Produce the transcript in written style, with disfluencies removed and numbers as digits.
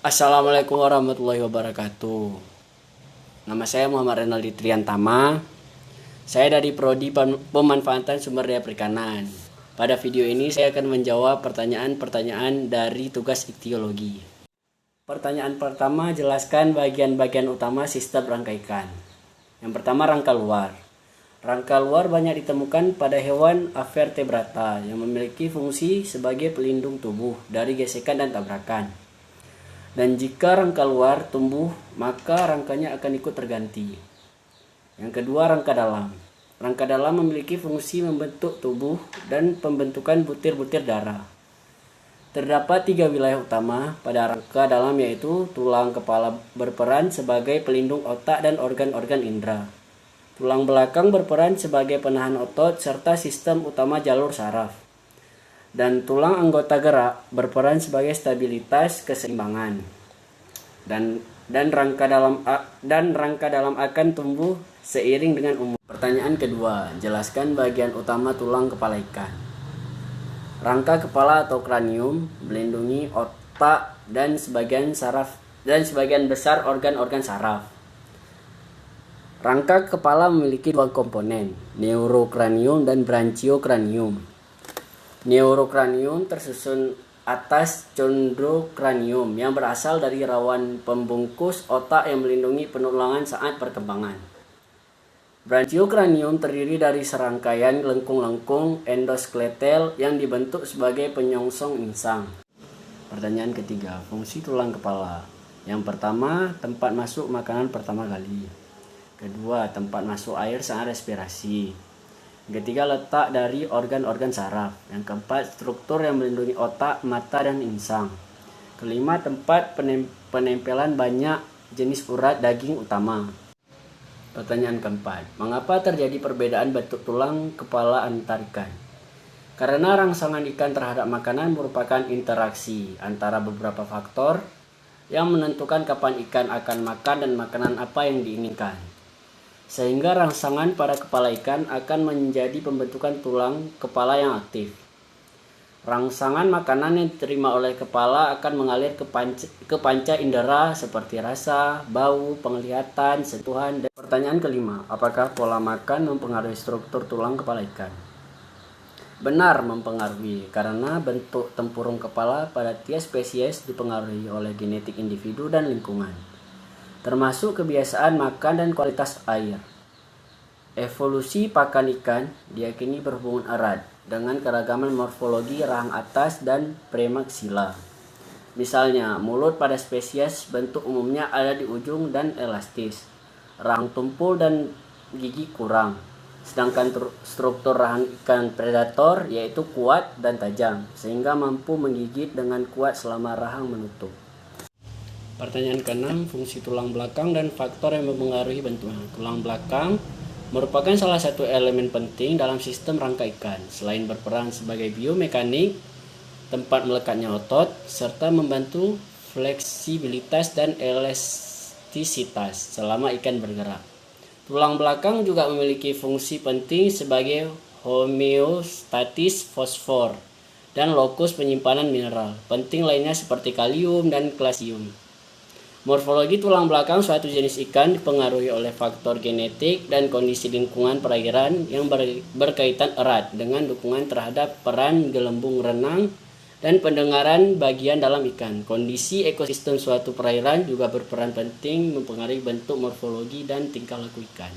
Assalamualaikum warahmatullahi wabarakatuh. Nama saya Muhammad Renaldi Triantama. Saya dari Prodi Pemanfaatan Sumber Daya Perikanan. Pada video ini saya akan menjawab pertanyaan-pertanyaan dari tugas ikhtiologi. Pertanyaan pertama, jelaskan bagian-bagian utama sistem rangka ikan. Yang pertama, rangka luar. Rangka luar banyak ditemukan pada hewan avertebrata yang memiliki fungsi sebagai pelindung tubuh dari gesekan dan tabrakan. Dan jika rangka luar tumbuh, maka rangkanya akan ikut terganti. Yang kedua, rangka dalam. Rangka dalam memiliki fungsi membentuk tubuh dan pembentukan butir-butir darah. Terdapat 3 wilayah utama pada rangka dalam, yaitu tulang kepala berperan sebagai pelindung otak dan organ-organ indera. Tulang belakang berperan sebagai penahan otot serta sistem utama jalur saraf. Dan tulang anggota gerak berperan sebagai stabilitas keseimbangan. Dan rangka dalam akan tumbuh seiring dengan umur. Pertanyaan kedua, jelaskan bagian utama tulang kepala ikan. Rangka kepala atau kranium melindungi otak dan sebagian besar organ-organ saraf. Rangka kepala memiliki 2 komponen, neurokranium dan branchiokranium. Neurokranium tersusun atas chondrokranium yang berasal dari rawan pembungkus otak yang melindungi penulangan saat perkembangan. Branchiokranium terdiri dari serangkaian lengkung-lengkung endoskeletal yang dibentuk sebagai penyongsong insang. Pertanyaan ketiga, fungsi tulang kepala. Yang pertama, tempat masuk makanan pertama kali. Kedua, tempat masuk air saat respirasi. Ketiga, letak dari organ-organ saraf. Yang keempat, struktur yang melindungi otak, mata, dan insang. Kelima, tempat penempelan banyak jenis urat daging utama. Pertanyaan keempat, mengapa terjadi perbedaan bentuk tulang kepala antar ikan? Karena rangsangan ikan terhadap makanan merupakan interaksi antara beberapa faktor yang menentukan kapan ikan akan makan dan makanan apa yang diinginkan. Sehingga rangsangan pada kepala ikan akan menjadi pembentukan tulang kepala yang aktif. Rangsangan makanan yang diterima oleh kepala akan mengalir ke panca indera seperti rasa, bau, penglihatan, sentuhan. Dan pertanyaan kelima, apakah pola makan mempengaruhi struktur tulang kepala ikan? Benar, mempengaruhi, karena bentuk tempurung kepala pada tiap spesies dipengaruhi oleh genetik individu dan lingkungan, termasuk kebiasaan makan dan kualitas air. Evolusi pakan ikan diyakini berhubungan erat dengan keragaman morfologi rahang atas dan premaksila. Misalnya, mulut pada spesies bentuk umumnya ada di ujung dan elastis, rahang tumpul dan gigi kurang. Sedangkan struktur rahang ikan predator yaitu kuat dan tajam, sehingga mampu menggigit dengan kuat selama rahang menutup. Pertanyaan ke-6, fungsi tulang belakang dan faktor yang mempengaruhi bentuknya. Tulang belakang merupakan salah satu elemen penting dalam sistem rangka ikan. Selain berperan sebagai biomekanik, tempat melekatnya otot, serta membantu fleksibilitas dan elastisitas selama ikan bergerak. Tulang belakang juga memiliki fungsi penting sebagai homeostatis fosfor dan lokus penyimpanan mineral penting lainnya seperti kalium dan kalsium. Morfologi tulang belakang suatu jenis ikan dipengaruhi oleh faktor genetik dan kondisi lingkungan perairan yang berkaitan erat dengan dukungan terhadap peran gelembung renang dan pendengaran bagian dalam ikan. Kondisi ekosistem suatu perairan juga berperan penting mempengaruhi bentuk, morfologi, dan tingkah laku ikan.